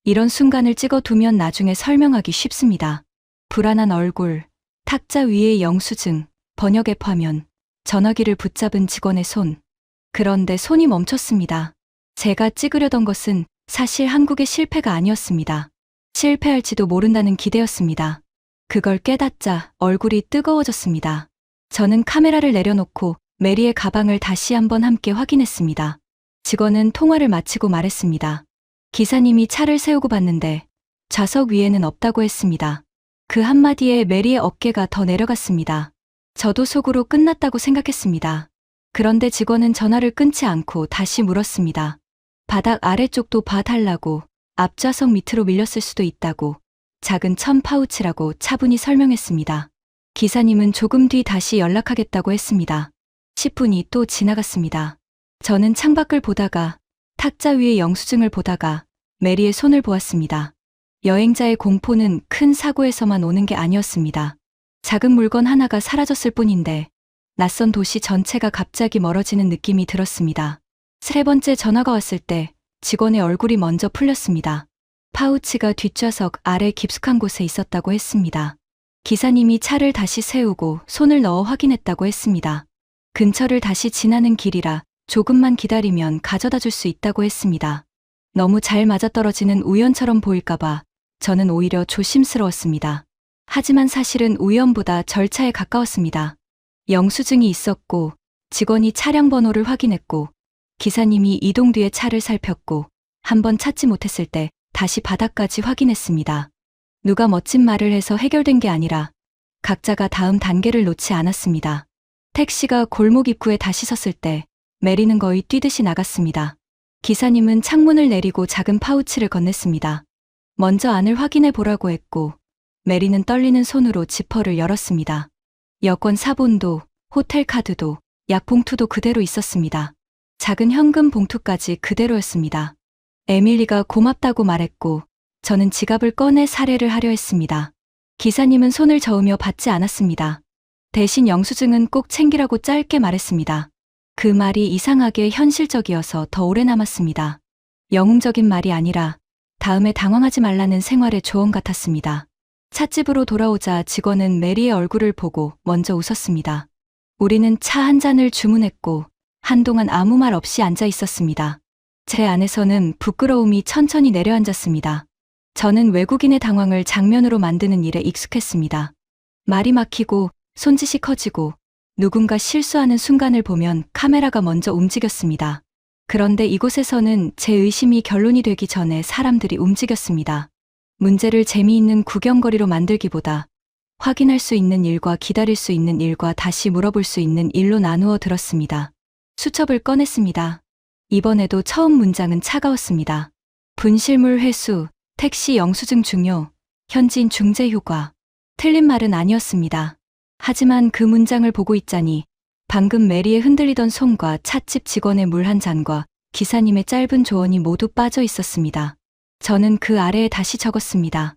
이런 순간을 찍어두면 나중에 설명하기 쉽습니다. 불안한 얼굴, 탁자 위의 영수증, 번역 앱 화면, 전화기를 붙잡은 직원의 손. 그런데 손이 멈췄습니다. 제가 찍으려던 것은 사실 한국의 실패가 아니었습니다. 실패할지도 모른다는 기대였습니다. 그걸 깨닫자 얼굴이 뜨거워졌습니다. 저는 카메라를 내려놓고 메리의 가방을 다시 한번 함께 확인했습니다. 직원은 통화를 마치고 말했습니다. 기사님이 차를 세우고 봤는데 좌석 위에는 없다고 했습니다. 그 한마디에 메리의 어깨가 더 내려갔습니다. 저도 속으로 끝났다고 생각했습니다. 그런데 직원은 전화를 끊지 않고 다시 물었습니다. 바닥 아래쪽도 봐달라고, 앞좌석 밑으로 밀렸을 수도 있다고, 작은 천 파우치라고 차분히 설명했습니다. 기사님은 조금 뒤 다시 연락하겠다고 했습니다. 10분이 또 지나갔습니다. 저는 창밖을 보다가 탁자 위의 영수증을 보다가 메리의 손을 보았습니다. 여행자의 공포는 큰 사고에서만 오는 게 아니었습니다. 작은 물건 하나가 사라졌을 뿐인데 낯선 도시 전체가 갑자기 멀어지는 느낌이 들었습니다. 세 번째 전화가 왔을 때 직원의 얼굴이 먼저 풀렸습니다. 파우치가 뒷좌석 아래 깊숙한 곳에 있었다고 했습니다. 기사님이 차를 다시 세우고 손을 넣어 확인했다고 했습니다. 근처를 다시 지나는 길이라 조금만 기다리면 가져다 줄 수 있다고 했습니다. 너무 잘 맞아떨어지는 우연처럼 보일까봐 저는 오히려 조심스러웠습니다. 하지만 사실은 우연보다 절차에 가까웠습니다. 영수증이 있었고 직원이 차량 번호를 확인했고 기사님이 이동 뒤에 차를 살폈고 한번 찾지 못했을 때 다시 바닥까지 확인했습니다. 누가 멋진 말을 해서 해결된 게 아니라 각자가 다음 단계를 놓지 않았습니다. 택시가 골목 입구에 다시 섰을 때 메리는 거의 뛰듯이 나갔습니다. 기사님은 창문을 내리고 작은 파우치를 건넸습니다. 먼저 안을 확인해 보라고 했고 메리는 떨리는 손으로 지퍼를 열었습니다. 여권 사본도, 호텔 카드도, 약 봉투도 그대로 있었습니다. 작은 현금 봉투까지 그대로였습니다. 에밀리가 고맙다고 말했고 저는 지갑을 꺼내 사례를 하려 했습니다. 기사님은 손을 저으며 받지 않았습니다. 대신 영수증은 꼭 챙기라고 짧게 말했습니다. 그 말이 이상하게 현실적이어서 더 오래 남았습니다. 영웅적인 말이 아니라 다음에 당황하지 말라는 생활의 조언 같았습니다. 찻집으로 돌아오자 직원은 메리의 얼굴을 보고 먼저 웃었습니다. 우리는 차 한 잔을 주문했고 한동안 아무 말 없이 앉아 있었습니다. 제 안에서는 부끄러움이 천천히 내려앉았습니다. 저는 외국인의 당황을 장면으로 만드는 일에 익숙했습니다. 말이 막히고 손짓이 커지고 누군가 실수하는 순간을 보면 카메라가 먼저 움직였습니다. 그런데 이곳에서는 제 의심이 결론이 되기 전에 사람들이 움직였습니다. 문제를 재미있는 구경거리로 만들기보다 확인할 수 있는 일과 기다릴 수 있는 일과 다시 물어볼 수 있는 일로 나누어 들었습니다. 수첩을 꺼냈습니다. 이번에도 처음 문장은 차가웠습니다. 분실물 회수, 택시 영수증 중요, 현지인 중재 효과. 틀린 말은 아니었습니다. 하지만 그 문장을 보고 있자니 방금 메리의 흔들리던 손과 찻집 직원의 물 한 잔과 기사님의 짧은 조언이 모두 빠져 있었습니다. 저는 그 아래에 다시 적었습니다.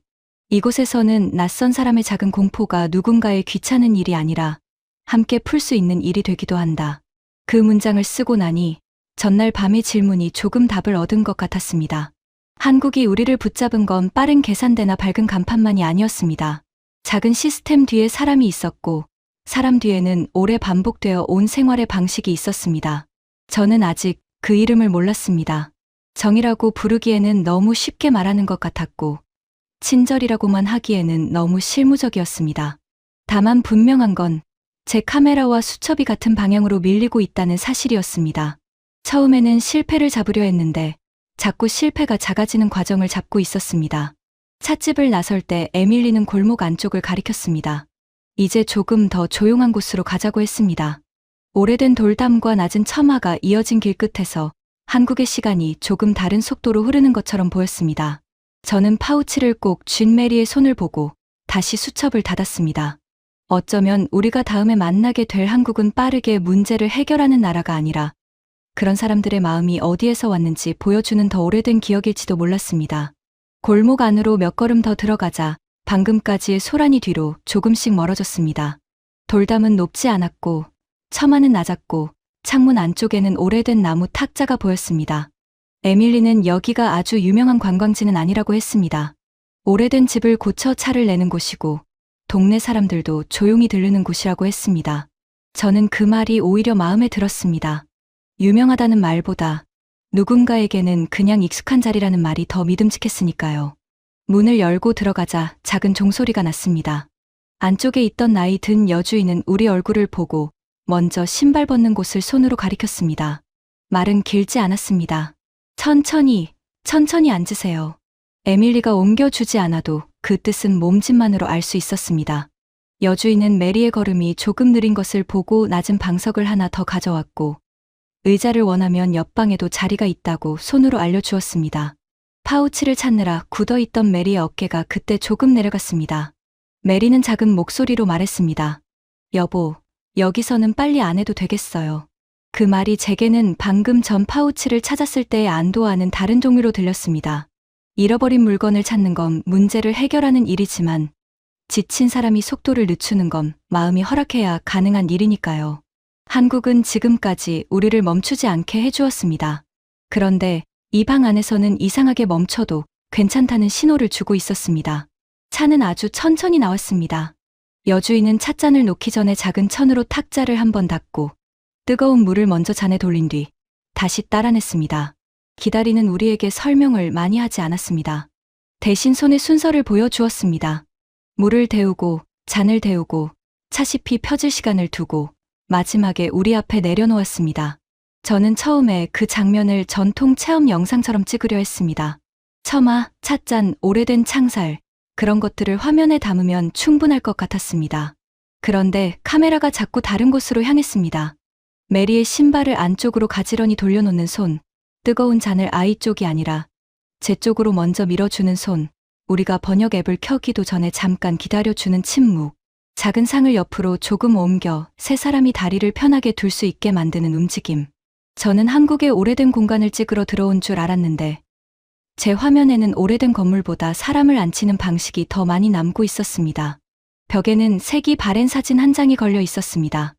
이곳에서는 낯선 사람의 작은 공포가 누군가의 귀찮은 일이 아니라 함께 풀 수 있는 일이 되기도 한다. 그 문장을 쓰고 나니 전날 밤의 질문이 조금 답을 얻은 것 같았습니다. 한국이 우리를 붙잡은 건 빠른 계산대나 밝은 간판만이 아니었습니다. 작은 시스템 뒤에 사람이 있었고 사람 뒤에는 오래 반복되어 온 생활의 방식이 있었습니다. 저는 아직 그 이름을 몰랐습니다. 정이라고 부르기에는 너무 쉽게 말하는 것 같았고 친절이라고만 하기에는 너무 실무적이었습니다. 다만 분명한 건 제 카메라와 수첩이 같은 방향으로 밀리고 있다는 사실이었습니다. 처음에는 실패를 잡으려 했는데 자꾸 실패가 작아지는 과정을 잡고 있었습니다. 찻집을 나설 때 에밀리는 골목 안쪽을 가리켰습니다. 이제 조금 더 조용한 곳으로 가자고 했습니다. 오래된 돌담과 낮은 처마가 이어진 길 끝에서 한국의 시간이 조금 다른 속도로 흐르는 것처럼 보였습니다. 저는 파우치를 꼭 쥔 메리의 손을 보고 다시 수첩을 닫았습니다. 어쩌면 우리가 다음에 만나게 될 한국은 빠르게 문제를 해결하는 나라가 아니라 그런 사람들의 마음이 어디에서 왔는지 보여주는 더 오래된 기억일지도 몰랐습니다. 골목 안으로 몇 걸음 더 들어가자 방금까지의 소란이 뒤로 조금씩 멀어졌습니다. 돌담은 높지 않았고 처마는 낮았고 창문 안쪽에는 오래된 나무 탁자가 보였습니다. 에밀리는 여기가 아주 유명한 관광지는 아니라고 했습니다. 오래된 집을 고쳐 차를 내는 곳이고 동네 사람들도 조용히 들르는 곳이라고 했습니다. 저는 그 말이 오히려 마음에 들었습니다. 유명하다는 말보다 누군가에게는 그냥 익숙한 자리라는 말이 더 믿음직했으니까요. 문을 열고 들어가자 작은 종소리가 났습니다. 안쪽에 있던 나이 든 여주인은 우리 얼굴을 보고 먼저 신발 벗는 곳을 손으로 가리켰습니다. 말은 길지 않았습니다. 천천히 앉으세요. 에밀리가 옮겨주지 않아도 그 뜻은 몸짓만으로 알 수 있었습니다. 여주인은 메리의 걸음이 조금 느린 것을 보고 낮은 방석을 하나 더 가져왔고 의자를 원하면 옆방에도 자리가 있다고 손으로 알려주었습니다. 파우치를 찾느라 굳어있던 메리의 어깨가 그때 조금 내려갔습니다. 메리는 작은 목소리로 말했습니다. 여보, 여기서는 빨리 안 해도 되겠어요. 그 말이 제게는 방금 전 파우치를 찾았을 때의 안도와는 다른 종류로 들렸습니다. 잃어버린 물건을 찾는 건 문제를 해결하는 일이지만 지친 사람이 속도를 늦추는 건 마음이 허락해야 가능한 일이니까요. 한국은 지금까지 우리를 멈추지 않게 해주었습니다. 그런데 이 방 안에서는 이상하게 멈춰도 괜찮다는 신호를 주고 있었습니다. 차는 아주 천천히 나왔습니다. 여주인은 찻잔을 놓기 전에 작은 천으로 탁자를 한번 닦고 뜨거운 물을 먼저 잔에 돌린 뒤 다시 따라냈습니다. 기다리는 우리에게 설명을 많이 하지 않았습니다. 대신 손의 순서를 보여주었습니다. 물을 데우고 잔을 데우고 차시피 펴질 시간을 두고 마지막에 우리 앞에 내려놓았습니다. 저는 처음에 그 장면을 전통 체험 영상처럼 찍으려 했습니다. 처마, 찻잔, 오래된 창살, 그런 것들을 화면에 담으면 충분할 것 같았습니다. 그런데 카메라가 자꾸 다른 곳으로 향했습니다. 메리의 신발을 안쪽으로 가지런히 돌려놓는 손, 뜨거운 잔을 아이 쪽이 아니라 제 쪽으로 먼저 밀어주는 손, 우리가 번역 앱을 켜기도 전에 잠깐 기다려주는 침묵, 작은 상을 옆으로 조금 옮겨 세 사람이 다리를 편하게 둘 수 있게 만드는 움직임. 저는 한국의 오래된 공간을 찍으러 들어온 줄 알았는데 제 화면에는 오래된 건물보다 사람을 앉히는 방식이 더 많이 남고 있었습니다. 벽에는 색이 바랜 사진 한 장이 걸려 있었습니다.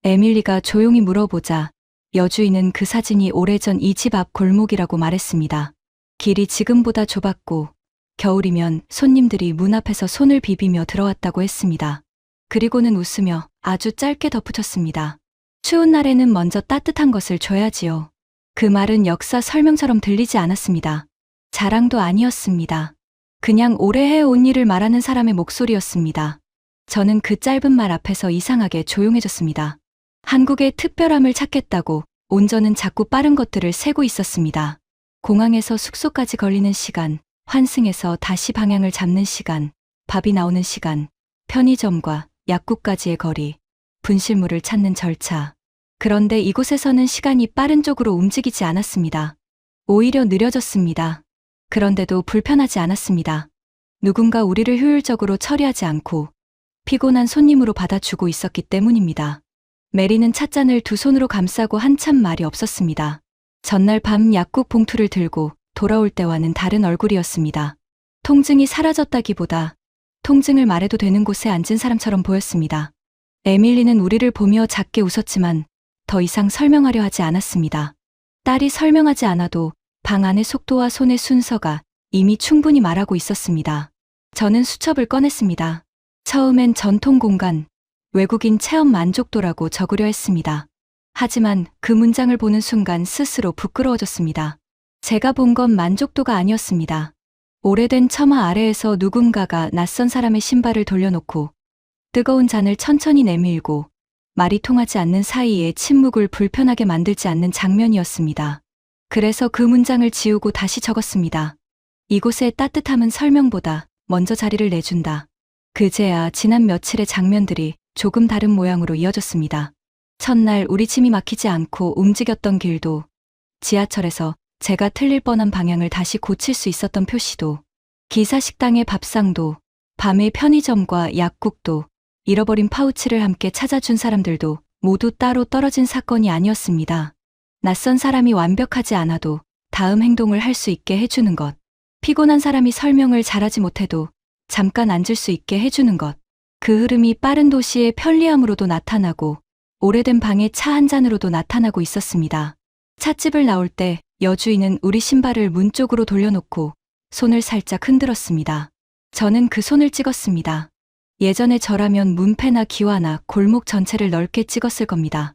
에밀리가 조용히 물어보자 여주인은 그 사진이 오래전 이 집 앞 골목이라고 말했습니다. 길이 지금보다 좁았고 겨울이면 손님들이 문 앞에서 손을 비비며 들어왔다고 했습니다. 그리고는 웃으며 아주 짧게 덧붙였습니다. 추운 날에는 먼저 따뜻한 것을 줘야지요. 그 말은 역사 설명처럼 들리지 않았습니다. 자랑도 아니었습니다. 그냥 오래 해온 일을 말하는 사람의 목소리였습니다. 저는 그 짧은 말 앞에서 이상하게 조용해졌습니다. 한국의 특별함을 찾겠다고 온전은 자꾸 빠른 것들을 세고 있었습니다. 공항에서 숙소까지 걸리는 시간, 환승에서 다시 방향을 잡는 시간, 밥이 나오는 시간, 편의점과 약국까지의 거리, 분실물을 찾는 절차. 그런데 이곳에서는 시간이 빠른 쪽으로 움직이지 않았습니다. 오히려 느려졌습니다. 그런데도 불편하지 않았습니다. 누군가 우리를 효율적으로 처리하지 않고 피곤한 손님으로 받아주고 있었기 때문입니다. 메리는 찻잔을 두 손으로 감싸고 한참 말이 없었습니다. 전날 밤 약국 봉투를 들고 돌아올 때와는 다른 얼굴이었습니다. 통증이 사라졌다기보다 통증을 말해도 되는 곳에 앉은 사람처럼 보였습니다. 에밀리는 우리를 보며 작게 웃었지만 더 이상 설명하려 하지 않았습니다. 딸이 설명하지 않아도 방 안의 속도와 손의 순서가 이미 충분히 말하고 있었습니다. 저는 수첩을 꺼냈습니다. 처음엔 전통 공간, 외국인 체험 만족도라고 적으려 했습니다. 하지만 그 문장을 보는 순간 스스로 부끄러워졌습니다. 제가 본 건 만족도가 아니었습니다. 오래된 처마 아래에서 누군가가 낯선 사람의 신발을 돌려놓고 뜨거운 잔을 천천히 내밀고 말이 통하지 않는 사이에 침묵을 불편하게 만들지 않는 장면이었습니다. 그래서 그 문장을 지우고 다시 적었습니다. 이곳의 따뜻함은 설명보다 먼저 자리를 내준다. 그제야 지난 며칠의 장면들이 조금 다른 모양으로 이어졌습니다. 첫날 우리 짐이 막히지 않고 움직였던 길도, 지하철에서 제가 틀릴 뻔한 방향을 다시 고칠 수 있었던 표시도, 기사 식당의 밥상도, 밤의 편의점과 약국도, 잃어버린 파우치를 함께 찾아준 사람들도 모두 따로 떨어진 사건이 아니었습니다. 낯선 사람이 완벽하지 않아도 다음 행동을 할 수 있게 해주는 것, 피곤한 사람이 설명을 잘하지 못해도 잠깐 앉을 수 있게 해주는 것, 그 흐름이 빠른 도시의 편리함으로도 나타나고 오래된 방의 차 한 잔으로도 나타나고 있었습니다. 찻집을 나올 때 여주인은 우리 신발을 문 쪽으로 돌려놓고 손을 살짝 흔들었습니다. 저는 그 손을 찍었습니다. 예전에 저라면 문패나 기와나 골목 전체를 넓게 찍었을 겁니다.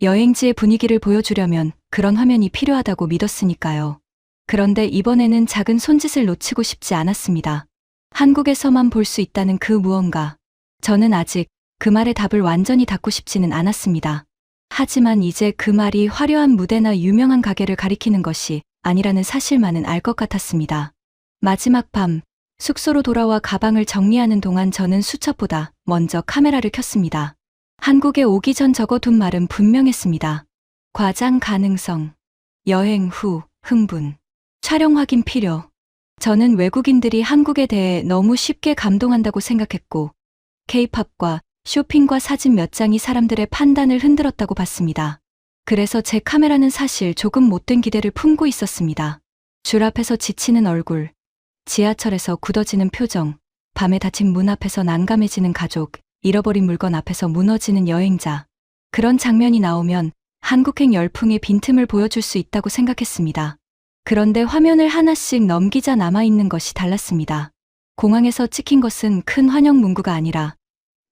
여행지의 분위기를 보여주려면 그런 화면이 필요하다고 믿었으니까요. 그런데 이번에는 작은 손짓을 놓치고 싶지 않았습니다. 한국에서만 볼 수 있다는 그 무언가, 저는 아직 그 말의 답을 완전히 닫고 싶지는 않았습니다. 하지만 이제 그 말이 화려한 무대나 유명한 가게를 가리키는 것이 아니라는 사실만은 알 것 같았습니다. 마지막 밤, 숙소로 돌아와 가방을 정리하는 동안 저는 수첩보다 먼저 카메라를 켰습니다. 한국에 오기 전 적어둔 말은 분명했습니다. 과장 가능성, 여행 후 흥분, 촬영 확인 필요. 저는 외국인들이 한국에 대해 너무 쉽게 감동한다고 생각했고, K-팝과 쇼핑과 사진 몇 장이 사람들의 판단을 흔들었다고 봤습니다. 그래서 제 카메라는 사실 조금 못된 기대를 품고 있었습니다. 줄 앞에서 지치는 얼굴, 지하철에서 굳어지는 표정, 밤에 닫힌 문 앞에서 난감해지는 가족, 잃어버린 물건 앞에서 무너지는 여행자. 그런 장면이 나오면 한국행 열풍의 빈틈을 보여줄 수 있다고 생각했습니다. 그런데 화면을 하나씩 넘기자 남아있는 것이 달랐습니다. 공항에서 찍힌 것은 큰 환영 문구가 아니라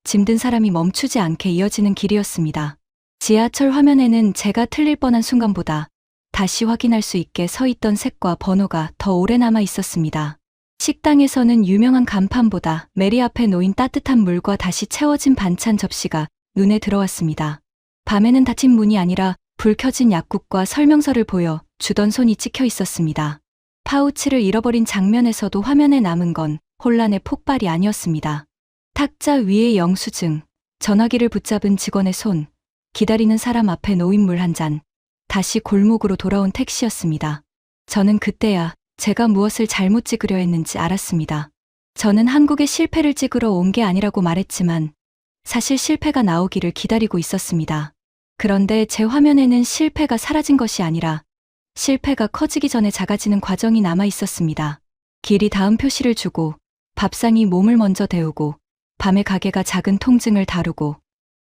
짐든 사람이 멈추지 않게 이어지는 길이었습니다. 지하철 화면에는 제가 틀릴 뻔한 순간보다 다시 확인할 수 있게 서 있던 색과 번호가 더 오래 남아 있었습니다. 식당에서는 유명한 간판보다 메리 앞에 놓인 따뜻한 물과 다시 채워진 반찬 접시가 눈에 들어왔습니다. 밤에는 닫힌 문이 아니라 불 켜진 약국과 설명서를 보여 주던 손이 찍혀 있었습니다. 파우치를 잃어버린 장면에서도 화면에 남은 건 혼란의 폭발이 아니었습니다. 탁자 위의 영수증, 전화기를 붙잡은 직원의 손, 기다리는 사람 앞에 놓인 물 한 잔, 다시 골목으로 돌아온 택시였습니다. 저는 그때야 제가 무엇을 잘못 찍으려 했는지 알았습니다. 저는 한국에 실패를 찍으러 온 게 아니라고 말했지만 사실 실패가 나오기를 기다리고 있었습니다. 그런데 제 화면에는 실패가 사라진 것이 아니라 실패가 커지기 전에 작아지는 과정이 남아 있었습니다. 길이 다음 표시를 주고 밥상이 몸을 먼저 데우고 밤에 가게가 작은 통증을 다루고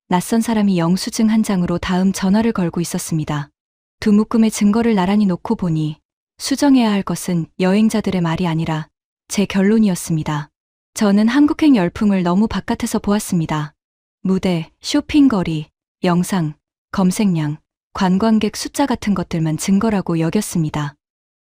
낯선 사람이 영수증 한 장으로 다음 전화를 걸고 있었습니다. 두 묶음의 증거를 나란히 놓고 보니 수정해야 할 것은 여행자들의 말이 아니라 제 결론이었습니다. 저는 한국행 열풍을 너무 바깥에서 보았습니다. 무대, 쇼핑거리, 영상, 검색량, 관광객 숫자 같은 것들만 증거라고 여겼습니다.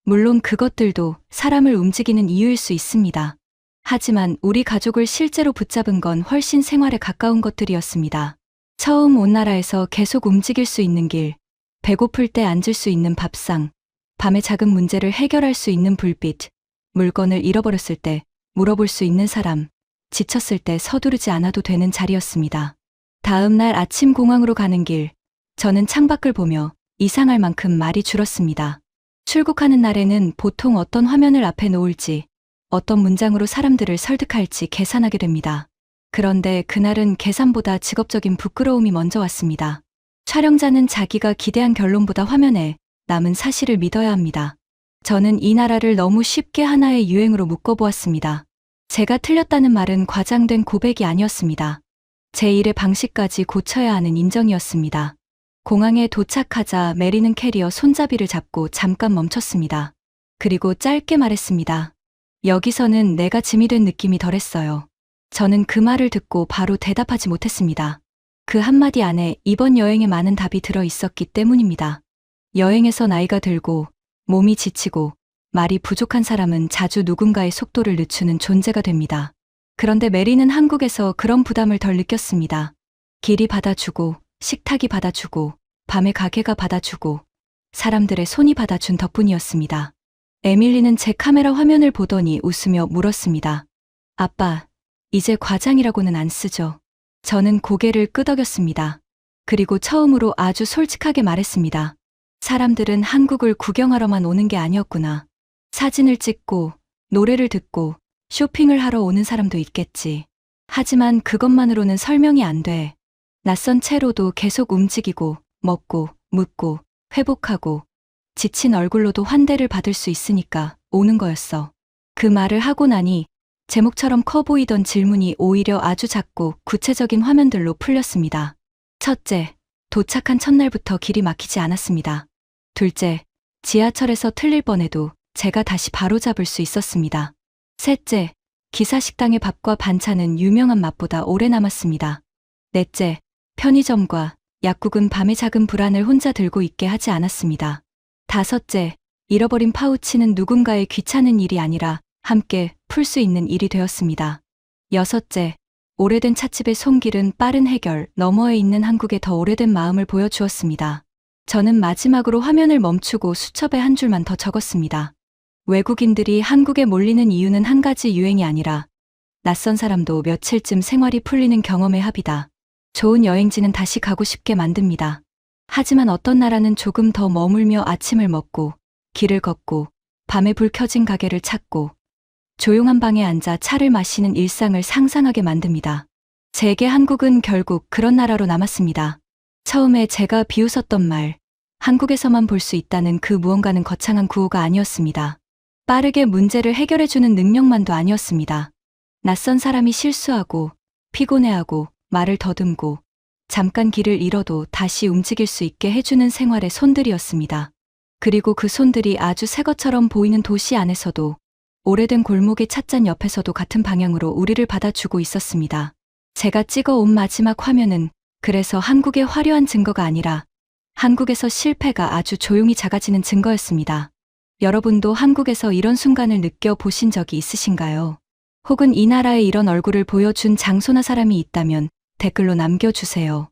물론 그것들도 사람을 움직이는 이유일 수 있습니다. 하지만 우리 가족을 실제로 붙잡은 건 훨씬 생활에 가까운 것들이었습니다. 처음 온 나라에서 계속 움직일 수 있는 길, 배고플 때 앉을 수 있는 밥상, 밤에 작은 문제를 해결할 수 있는 불빛, 물건을 잃어버렸을 때 물어볼 수 있는 사람, 지쳤을 때 서두르지 않아도 되는 자리였습니다. 다음 날 아침 공항으로 가는 길, 저는 창밖을 보며 이상할 만큼 말이 줄었습니다. 출국하는 날에는 보통 어떤 화면을 앞에 놓을지, 어떤 문장으로 사람들을 설득할지 계산하게 됩니다. 그런데 그날은 계산보다 직업적인 부끄러움이 먼저 왔습니다. 촬영자는 자기가 기대한 결론보다 화면에 남은 사실을 믿어야 합니다. 저는 이 나라를 너무 쉽게 하나의 유행으로 묶어보았습니다. 제가 틀렸다는 말은 과장된 고백이 아니었습니다. 제 일의 방식까지 고쳐야 하는 인정이었습니다. 공항에 도착하자 메리는 캐리어 손잡이를 잡고 잠깐 멈췄습니다. 그리고 짧게 말했습니다. 여기서는 내가 짐이 된 느낌이 덜했어요. 저는 그 말을 듣고 바로 대답하지 못했습니다. 그 한마디 안에 이번 여행에 많은 답이 들어 있었기 때문입니다. 여행에서 나이가 들고 몸이 지치고 말이 부족한 사람은 자주 누군가의 속도를 늦추는 존재가 됩니다. 그런데 메리는 한국에서 그런 부담을 덜 느꼈습니다. 길이 받아주고 식탁이 받아주고 밤에 가게가 받아주고 사람들의 손이 받아준 덕분이었습니다. 에밀리는 제 카메라 화면을 보더니 웃으며 물었습니다. 아빠, 이제 과장이라고는 안 쓰죠? 저는 고개를 끄덕였습니다. 그리고 처음으로 아주 솔직하게 말했습니다. 사람들은 한국을 구경하러만 오는 게 아니었구나. 사진을 찍고 노래를 듣고 쇼핑을 하러 오는 사람도 있겠지. 하지만 그것만으로는 설명이 안 돼. 낯선 채로도 계속 움직이고 먹고 묻고 회복하고 지친 얼굴로도 환대를 받을 수 있으니까 오는 거였어. 그 말을 하고 나니 제목처럼 커 보이던 질문이 오히려 아주 작고 구체적인 화면들로 풀렸습니다. 첫째, 도착한 첫날부터 길이 막히지 않았습니다. 둘째, 지하철에서 틀릴 뻔해도 제가 다시 바로잡을 수 있었습니다. 셋째, 기사 식당의 밥과 반찬은 유명한 맛보다 오래 남았습니다. 넷째, 편의점과 약국은 밤의 작은 불안을 혼자 들고 있게 하지 않았습니다. 다섯째, 잃어버린 파우치는 누군가의 귀찮은 일이 아니라 함께 풀 수 있는 일이 되었습니다. 여섯째, 오래된 찻집의 손길은 빠른 해결, 너머에 있는 한국의 더 오래된 마음을 보여주었습니다. 저는 마지막으로 화면을 멈추고 수첩에 한 줄만 더 적었습니다. 외국인들이 한국에 몰리는 이유는 한 가지 유행이 아니라 낯선 사람도 며칠쯤 생활이 풀리는 경험의 합이다. 좋은 여행지는 다시 가고 싶게 만듭니다. 하지만 어떤 나라는 조금 더 머물며 아침을 먹고 길을 걷고 밤에 불 켜진 가게를 찾고 조용한 방에 앉아 차를 마시는 일상을 상상하게 만듭니다. 제게 한국은 결국 그런 나라로 남았습니다. 처음에 제가 비웃었던 말, 한국에서만 볼 수 있다는 그 무언가는 거창한 구호가 아니었습니다. 빠르게 문제를 해결해주는 능력만도 아니었습니다. 낯선 사람이 실수하고 피곤해하고 말을 더듬고 잠깐 길을 잃어도 다시 움직일 수 있게 해주는 생활의 손들이었습니다. 그리고 그 손들이 아주 새 것처럼 보이는 도시 안에서도 오래된 골목의 찻잔 옆에서도 같은 방향으로 우리를 받아주고 있었습니다. 제가 찍어온 마지막 화면은 그래서 한국의 화려한 증거가 아니라 한국에서 실패가 아주 조용히 작아지는 증거였습니다. 여러분도 한국에서 이런 순간을 느껴보신 적이 있으신가요? 혹은 이 나라에 이런 얼굴을 보여준 장소나 사람이 있다면 댓글로 남겨주세요.